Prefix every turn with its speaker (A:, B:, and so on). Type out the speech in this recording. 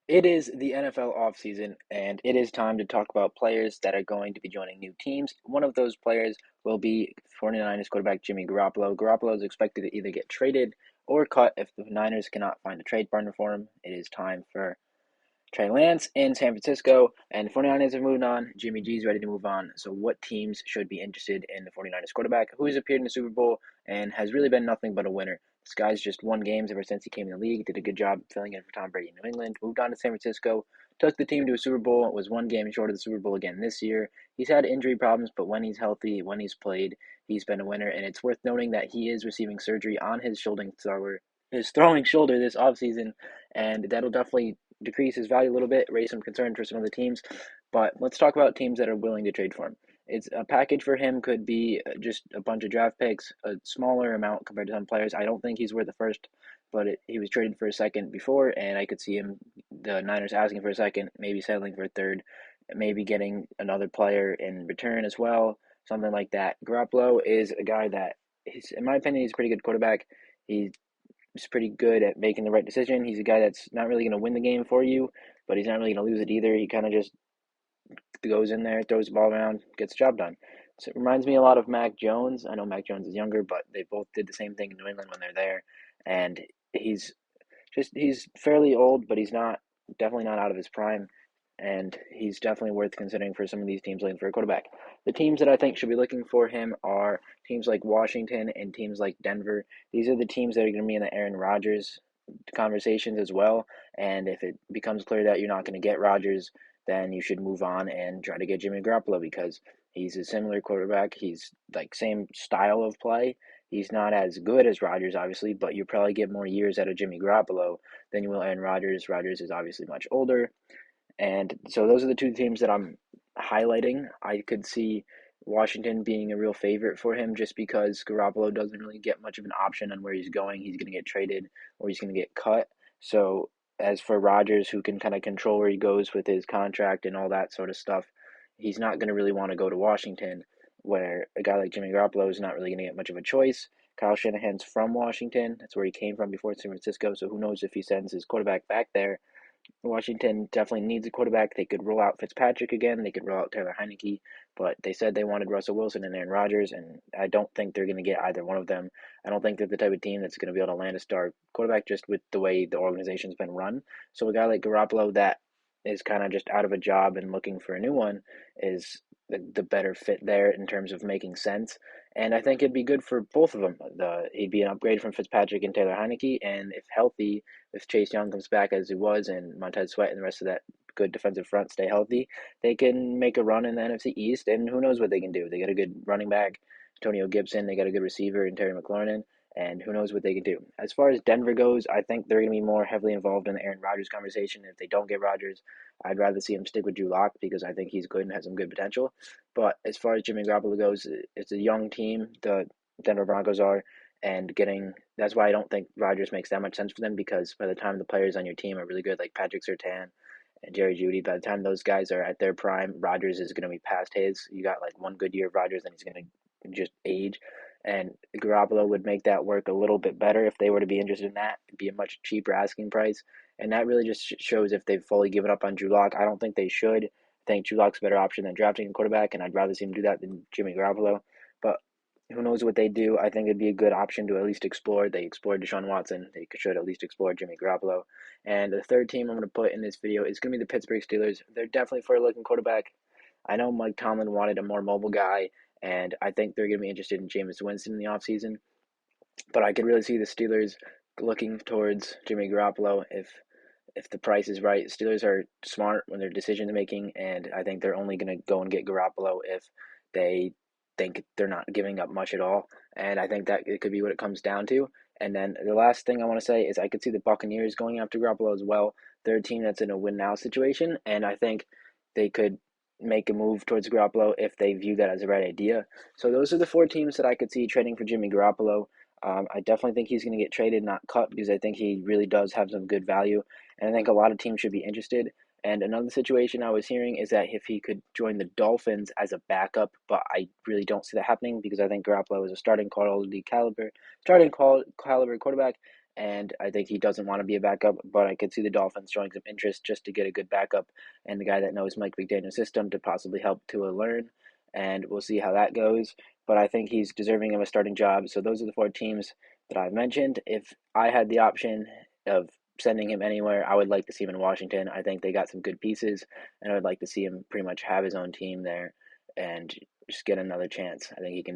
A: It is the NFL offseason, and it is time to talk about players that are going to be joining new teams. One of those players will be 49ers quarterback Jimmy Garropolo. Garoppolo is expected to either get traded or cut if the Niners cannot find a trade partner for him. It is time for Trey Lance in San Francisco, and the 49ers have moved on. Jimmy G's ready to move on. So, what teams should be interested in the 49ers quarterback who has appeared in the Super Bowl and has really been nothing but a winner? This guy's just won games ever since he came in the league, did a good job filling in for Tom Brady in New England, moved on to San Francisco, took the team to a Super Bowl, was one game short of the Super Bowl again this year. He's had injury problems, but when he's healthy, when he's played, he's been a winner. And it's worth noting that he is receiving surgery on his throwing shoulder this offseason, and that'll definitely decrease his value a little bit, raise some concern for some of the teams. But let's talk about teams that are willing to trade for him. It's a package for him could be just a bunch of draft picks, a smaller amount compared to some players. I don't think he's worth the first, but he was traded for a second before, and I could see the Niners asking for a second, maybe settling for a third, maybe getting another player in return as well, something like that. Garoppolo is a guy that, in my opinion, he's a pretty good quarterback. He's pretty good at making the right decision. He's a guy that's not really going to win the game for you, but he's not really going to lose it either. He kind of just goes in there, throws the ball around, gets the job done. So it reminds me a lot of Mac Jones. I know Mac Jones is younger, but they both did the same thing in New England when they're there. And he's he's fairly old, but he's not definitely not out of his prime. And he's definitely worth considering for some of these teams looking for a quarterback. The teams that I think should be looking for him are teams like Washington and teams like Denver. These are the teams that are going to be in the Aaron Rodgers conversations as well. And if it becomes clear that you're not going to get Rodgers, then you should move on and try to get Jimmy Garoppolo because he's a similar quarterback. He's like same style of play. He's not as good as Rodgers, obviously, but you probably get more years out of Jimmy Garoppolo than you will Aaron Rodgers. Rodgers is obviously much older. And so those are the two teams that I'm highlighting. I could see Washington being a real favorite for him just because Garoppolo doesn't really get much of an option on where he's going. He's going to get traded or he's going to get cut. So as for Rodgers, who can kind of control where he goes with his contract and all that sort of stuff, he's not going to really want to go to Washington, where a guy like Jimmy Garoppolo is not really going to get much of a choice. Kyle Shanahan's from Washington. That's where he came from before San Francisco. So who knows if he sends his quarterback back there. Washington definitely needs a quarterback. They could roll out Fitzpatrick again. They could roll out Taylor Heineke, but they said they wanted Russell Wilson and Aaron Rodgers, and I don't think they're going to get either one of them. I don't think they're the type of team that's going to be able to land a star quarterback just with the way the organization's been run. So a guy like Garoppolo that is kind of just out of a job and looking for a new one is the better fit there in terms of making sense. And I think it'd be good for both of them. He'd be an upgrade from Fitzpatrick and Taylor Heineke, and if healthy, if Chase Young comes back as he was and Montez Sweat and the rest of that good defensive front stay healthy, they can make a run in the NFC East, and who knows what they can do. They got a good running back, Antonio Gibson. They got a good receiver in Terry McLaurin, and who knows what they can do. As far as Denver goes, I think they're going to be more heavily involved in the Aaron Rodgers conversation. If they don't get Rodgers, I'd rather see him stick with Drew Lock because I think he's good and has some good potential. But as far as Jimmy Garoppolo goes, it's a young team. The Denver Broncos are, and getting that's why I don't think Rodgers makes that much sense for them because by the time the players on your team are really good, like Patrick Surtain and Jerry Jeudy, by the time those guys are at their prime, Rodgers is going to be past his. You got like one good year of Rodgers, then he's going to just age. And Garoppolo would make that work a little bit better if they were to be interested in that. It'd be a much cheaper asking price. And that really just shows if they've fully given up on Drew Lock. I don't think they should. I think Drew Lock's a better option than drafting a quarterback, and I'd rather see him do that than Jimmy Garoppolo. But who knows what they do? I think it'd be a good option to at least explore. They explored Deshaun Watson. They should at least explore Jimmy Garoppolo. And the third team I'm going to put in this video is going to be the Pittsburgh Steelers. They're definitely for a looking quarterback. I know Mike Tomlin wanted a more mobile guy, and I think they're going to be interested in Jameis Winston in the offseason. But I could really see the Steelers looking towards Jimmy Garoppolo if the price is right. Steelers are smart when they're decision making, and I think they're only going to go and get Garoppolo if they think they're not giving up much at all. And I think that it could be what it comes down to. And then the last thing I want to say is I could see the Buccaneers going after Garoppolo as well. They're a team that's in a win now situation, and I think they could make a move towards Garoppolo if they view that as the right idea. So those are the four teams that I could see trading for Jimmy Garoppolo. I definitely think he's going to get traded, not cut, because I think he really does have some good value. And I think a lot of teams should be interested. And another situation I was hearing is that if he could join the Dolphins as a backup, but I really don't see that happening because I think Garoppolo is a starting caliber quarterback, and I think he doesn't want to be a backup, but I could see the Dolphins showing some interest just to get a good backup and the guy that knows Mike McDaniel's system to possibly help Tua learn, and we'll see how that goes. But I think he's deserving of a starting job. So those are the four teams that I've mentioned. If I had the option of sending him anywhere, I would like to see him in Washington. I think they got some good pieces, and I would like to see him pretty much have his own team there and just get another chance. I think he can